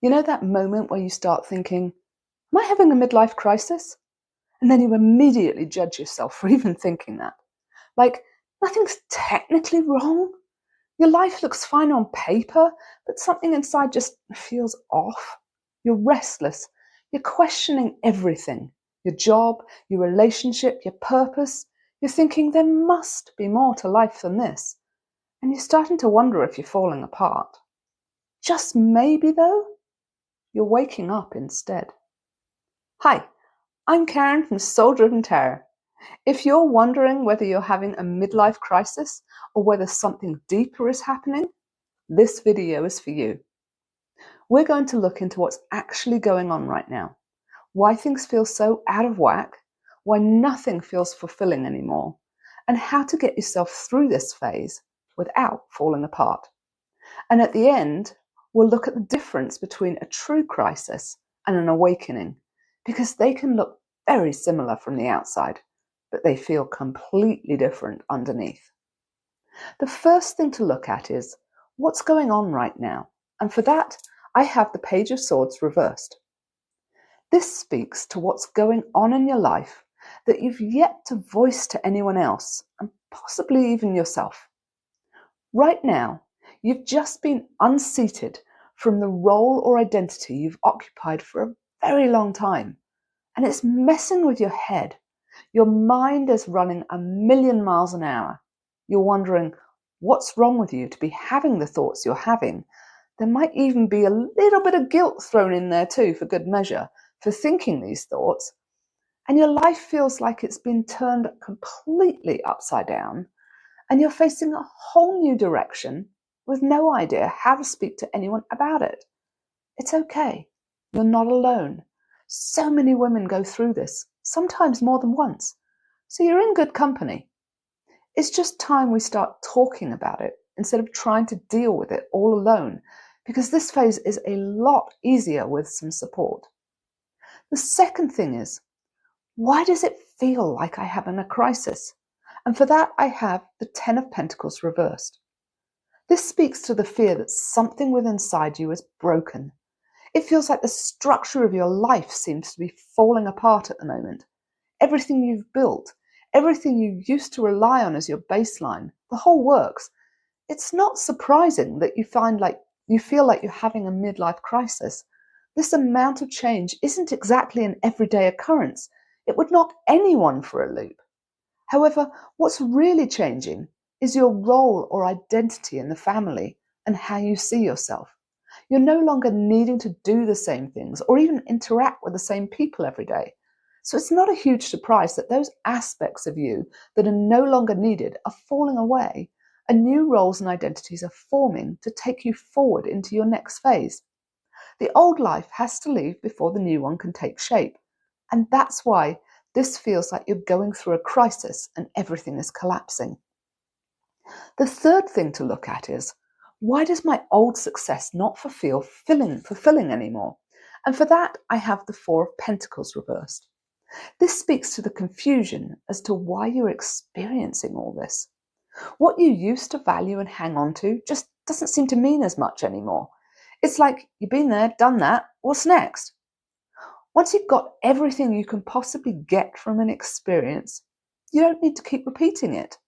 You know that moment where you start thinking, am I having a midlife crisis? And then you immediately judge yourself for even thinking that. Like, nothing's technically wrong. Your life looks fine on paper, but something inside just feels off. You're restless. You're questioning everything. Your job, your relationship, your purpose. You're thinking there must be more to life than this. And you're starting to wonder if you're falling apart. Just maybe, though, you're waking up instead. Hi, I'm Karen from Soul Driven Terror. If you're wondering whether you're having a midlife crisis or whether something deeper is happening, this video is for you. We're going to look into what's actually going on right now, why things feel so out of whack, why nothing feels fulfilling anymore, and how to get yourself through this phase without falling apart. And at the end, we'll look at the difference between a true crisis and an awakening, because they can look very similar from the outside, but they feel completely different underneath. The first thing to look at is what's going on right now, and for that, I have the Page of Swords reversed. This speaks to what's going on in your life that you've yet to voice to anyone else, and possibly even yourself. Right now, you've just been unseated from the role or identity you've occupied for a very long time, and it's messing with your head. Your mind is running a million miles an hour. You're wondering what's wrong with you to be having the thoughts you're having. There might even be a little bit of guilt thrown in there too, for good measure, for thinking these thoughts. And your life feels like it's been turned completely upside down, and you're facing a whole new direction with no idea how to speak to anyone about it. It's okay. You're not alone. So many women go through this, sometimes more than once. So you're in good company. It's just time we start talking about it instead of trying to deal with it all alone, because this phase is a lot easier with some support. The second thing is, why does it feel like I have a crisis? And for that, I have the Ten of Pentacles reversed. This speaks to the fear that something within inside you is broken. It feels like the structure of your life seems to be falling apart at the moment. Everything you've built, everything you used to rely on as your baseline, the whole works. It's not surprising that you feel like you're having a midlife crisis. This amount of change isn't exactly an everyday occurrence. It would knock anyone for a loop. However, what's really changing is your role or identity in the family and how you see yourself. You're no longer needing to do the same things or even interact with the same people every day. So it's not a huge surprise that those aspects of you that are no longer needed are falling away, and new roles and identities are forming to take you forward into your next phase. The old life has to leave before the new one can take shape. And that's why this feels like you're going through a crisis and everything is collapsing. The third thing to look at is, why does my old success not feel fulfilling anymore? And for that, I have the Four of Pentacles reversed. This speaks to the confusion as to why you're experiencing all this. What you used to value and hang on to just doesn't seem to mean as much anymore. It's like you've been there, done that, what's next? Once you've got everything you can possibly get from an experience, you don't need to keep repeating it,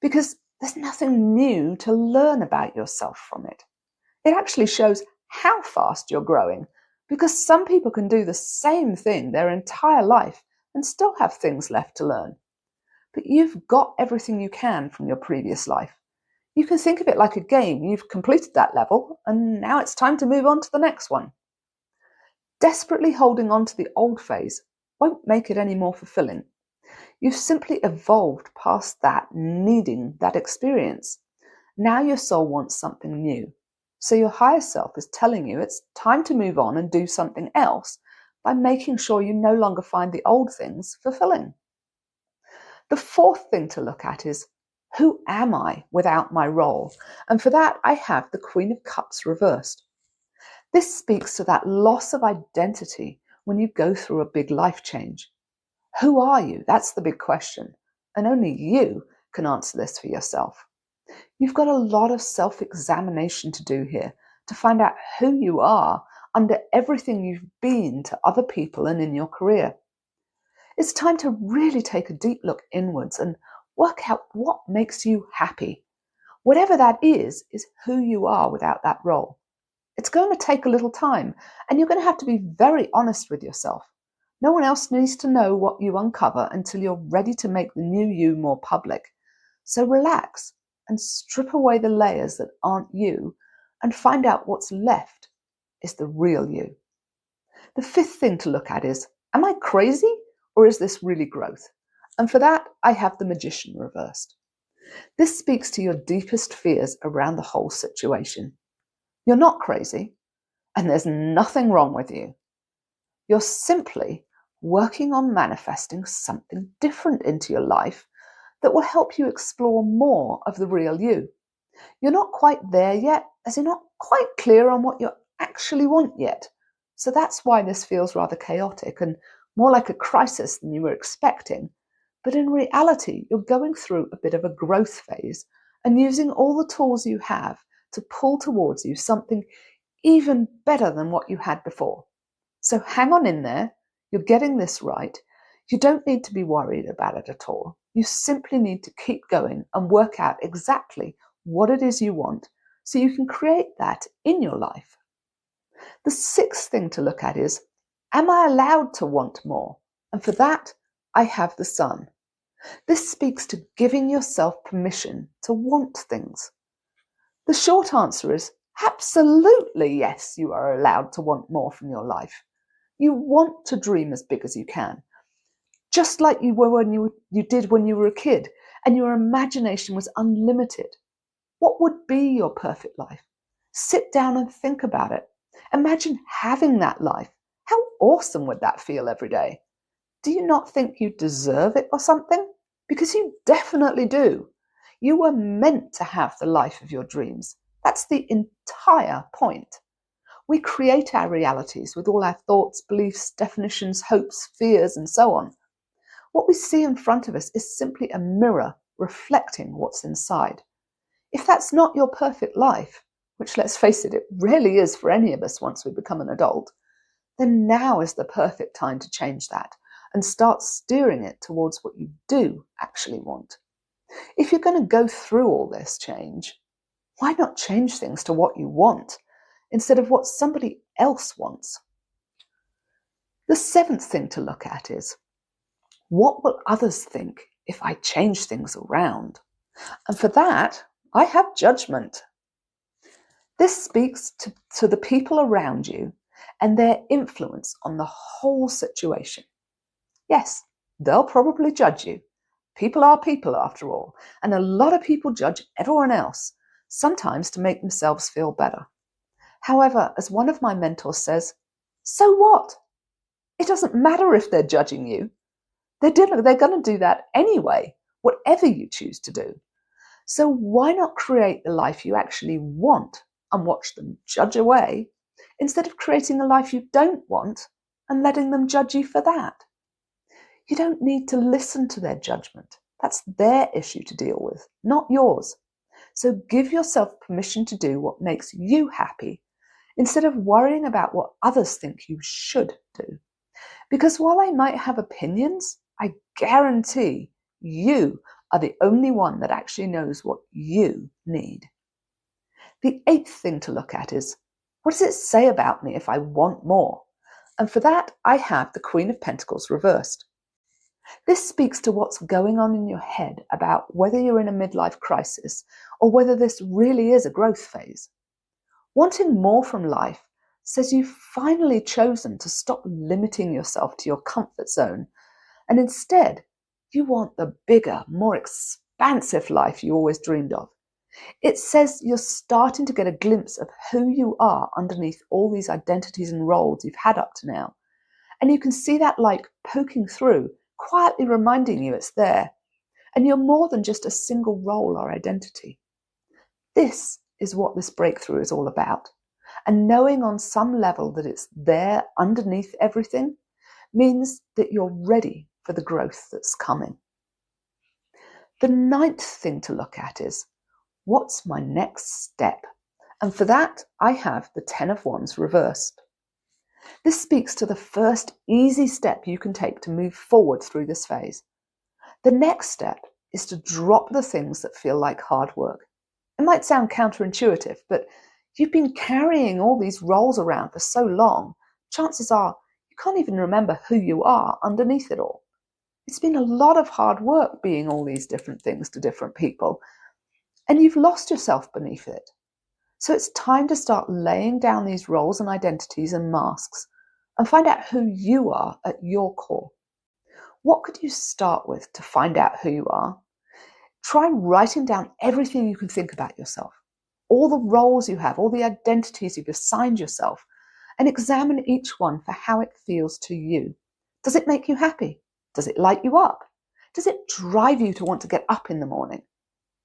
because there's nothing new to learn about yourself from it. It actually shows how fast you're growing, because some people can do the same thing their entire life and still have things left to learn. But you've got everything you can from your previous life. You can think of it like a game. You've completed that level, and now it's time to move on to the next one. Desperately holding on to the old phase won't make it any more fulfilling. You've simply evolved past that needing that experience. Now your soul wants something new. So your higher self is telling you it's time to move on and do something else by making sure you no longer find the old things fulfilling. The fourth thing to look at is, who am I without my role? And for that, I have the Queen of Cups reversed. This speaks to that loss of identity when you go through a big life change. Who are you? That's the big question. And only you can answer this for yourself. You've got a lot of self-examination to do here to find out who you are under everything you've been to other people and in your career. It's time to really take a deep look inwards and work out what makes you happy. Whatever that is who you are without that role. It's going to take a little time, and you're going to have to be very honest with yourself. No one else needs to know what you uncover until you're ready to make the new you more public. So relax and strip away the layers that aren't you and find out what's left is the real you. The fifth thing to look at is, am I crazy or is this really growth? And for that, I have the magician reversed. This speaks to your deepest fears around the whole situation. You're not crazy, and there's nothing wrong with you. You're simply working on manifesting something different into your life that will help you explore more of the real you. You're not quite there yet, as you're not quite clear on what you actually want yet. So that's why this feels rather chaotic and more like a crisis than you were expecting. But in reality, you're going through a bit of a growth phase and using all the tools you have to pull towards you something even better than what you had before. So hang on in there. You're getting this right. You don't need to be worried about it at all. You simply need to keep going and work out exactly what it is you want so you can create that in your life. The sixth thing to look at is, am I allowed to want more? And for that, I have the sun. This speaks to giving yourself permission to want things. The short answer is absolutely yes, you are allowed to want more from your life. You want to dream as big as you can, just like you were when you did when you were a kid and your imagination was unlimited. What would be your perfect life? Sit down and think about it. Imagine having that life. How awesome would that feel every day? Do you not think you deserve it or something? Because you definitely do. You were meant to have the life of your dreams. That's the entire point. We create our realities with all our thoughts, beliefs, definitions, hopes, fears, and so on. What we see in front of us is simply a mirror reflecting what's inside. If that's not your perfect life, which let's face it, it rarely is for any of us once we become an adult, then now is the perfect time to change that and start steering it towards what you do actually want. If you're going to go through all this change, why not change things to what you want instead of what somebody else wants? The seventh thing to look at is, what will others think if I change things around? And for that, I have judgment. This speaks to the people around you and their influence on the whole situation. Yes, they'll probably judge you. People are people after all, and a lot of people judge everyone else, sometimes to make themselves feel better. However, as one of my mentors says, so what? It doesn't matter if they're judging you. They're going to do that anyway, whatever you choose to do. So why not create the life you actually want and watch them judge away, instead of creating a life you don't want and letting them judge you for that? You don't need to listen to their judgment. That's their issue to deal with, not yours. So give yourself permission to do what makes you happy instead of worrying about what others think you should do. Because while I might have opinions, I guarantee you are the only one that actually knows what you need. The eighth thing to look at is, what does it say about me if I want more? And for that, I have the Queen of Pentacles reversed. This speaks to what's going on in your head about whether you're in a midlife crisis or whether this really is a growth phase. Wanting more from life says you've finally chosen to stop limiting yourself to your comfort zone, and instead you want the bigger, more expansive life you always dreamed of. It says you're starting to get a glimpse of who you are underneath all these identities and roles you've had up to now. And you can see that light poking through, quietly reminding you it's there. And you're more than just a single role or identity. This is what this breakthrough is all about. And knowing on some level that it's there underneath everything means that you're ready for the growth that's coming. The ninth thing to look at is, what's my next step? And for that, I have the Ten of Wands reversed. This speaks to the first easy step you can take to move forward through this phase. The next step is to drop the things that feel like hard work. It might sound counterintuitive, but you've been carrying all these roles around for so long, chances are you can't even remember who you are underneath it all. It's been a lot of hard work being all these different things to different people, and you've lost yourself beneath it. So it's time to start laying down these roles and identities and masks and find out who you are at your core. What could you start with to find out who you are? Try writing down everything you can think about yourself, all the roles you have, all the identities you've assigned yourself, and examine each one for how it feels to you. Does it make you happy? Does it light you up? Does it drive you to want to get up in the morning?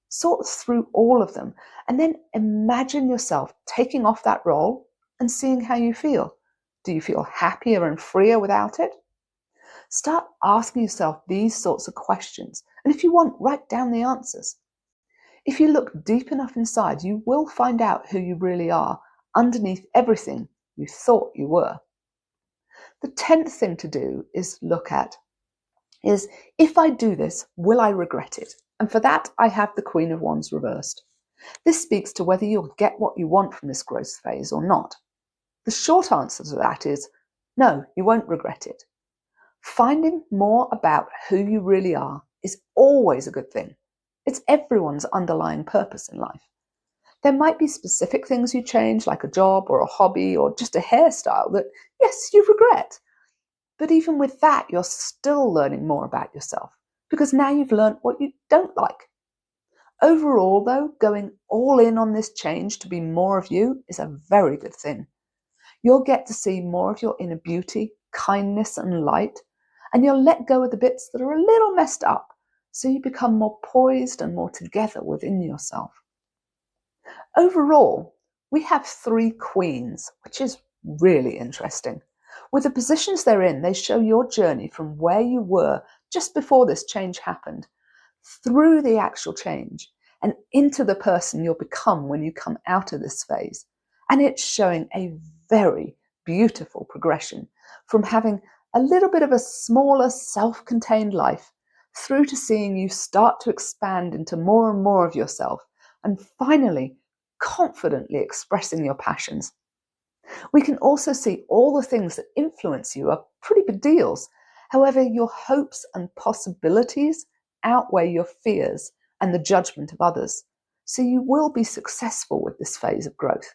Sort through all of them and then imagine yourself taking off that role and seeing how you feel. Do you feel happier and freer without it? Start asking yourself these sorts of questions, and if you want, write down the answers. If you look deep enough inside, you will find out who you really are underneath everything you thought you were. The 10th thing to do is look at is, if I do this, will I regret it? And for that, I have the Queen of Wands reversed. This speaks to whether you'll get what you want from this growth phase or not. The short answer to that is no, you won't regret it. Finding more about who you really are is always a good thing. It's everyone's underlying purpose in life. There might be specific things you change, like a job or a hobby or just a hairstyle that, yes, you regret. But even with that, you're still learning more about yourself because now you've learned what you don't like. Overall, though, going all in on this change to be more of you is a very good thing. You'll get to see more of your inner beauty, kindness, and light, and you'll let go of the bits that are a little messed up so you become more poised and more together within yourself. Overall, we have 3 queens, which is really interesting. With the positions they're in, they show your journey from where you were just before this change happened, through the actual change, and into the person you'll become when you come out of this phase. And it's showing a very beautiful progression from having a little bit of a smaller, self-contained life through to seeing you start to expand into more and more of yourself and finally confidently expressing your passions. We can also see all the things that influence you are pretty big deals. However, your hopes and possibilities outweigh your fears and the judgment of others. So you will be successful with this phase of growth.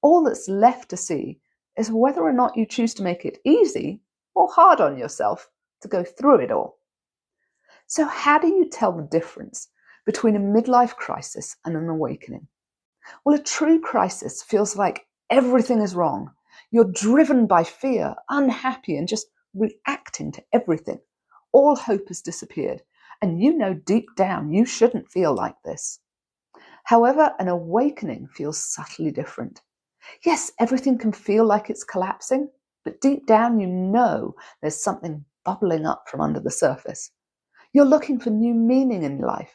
All that's left to see is whether or not you choose to make it easy or hard on yourself to go through it all. So how do you tell the difference between a midlife crisis and an awakening? Well, a true crisis feels like everything is wrong. You're driven by fear, unhappy, and just reacting to everything. All hope has disappeared, and you know deep down you shouldn't feel like this. However, an awakening feels subtly different. Yes, everything can feel like it's collapsing, but deep down you know there's something bubbling up from under the surface. You're looking for new meaning in life.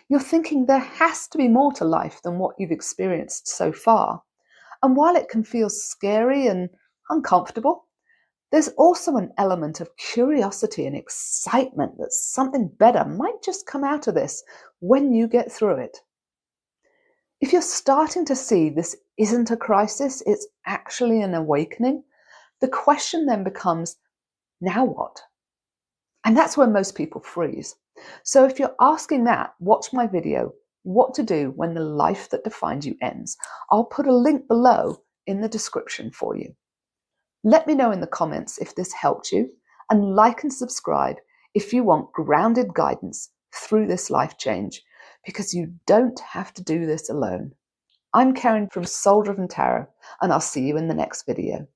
You're thinking there has to be more to life than what you've experienced so far. And while it can feel scary and uncomfortable, there's also an element of curiosity and excitement that something better might just come out of this when you get through it. If you're starting to see this isn't a crisis, it's actually an awakening, the question then becomes, now what? And that's where most people freeze. So if you're asking that, watch my video, What to Do When the Life That Defined You Ends. I'll put a link below in the description for you. Let me know in the comments if this helped you, and like and subscribe if you want grounded guidance through this life change, because you don't have to do this alone. I'm Karen from Soul Driven Tarot, and I'll see you in the next video.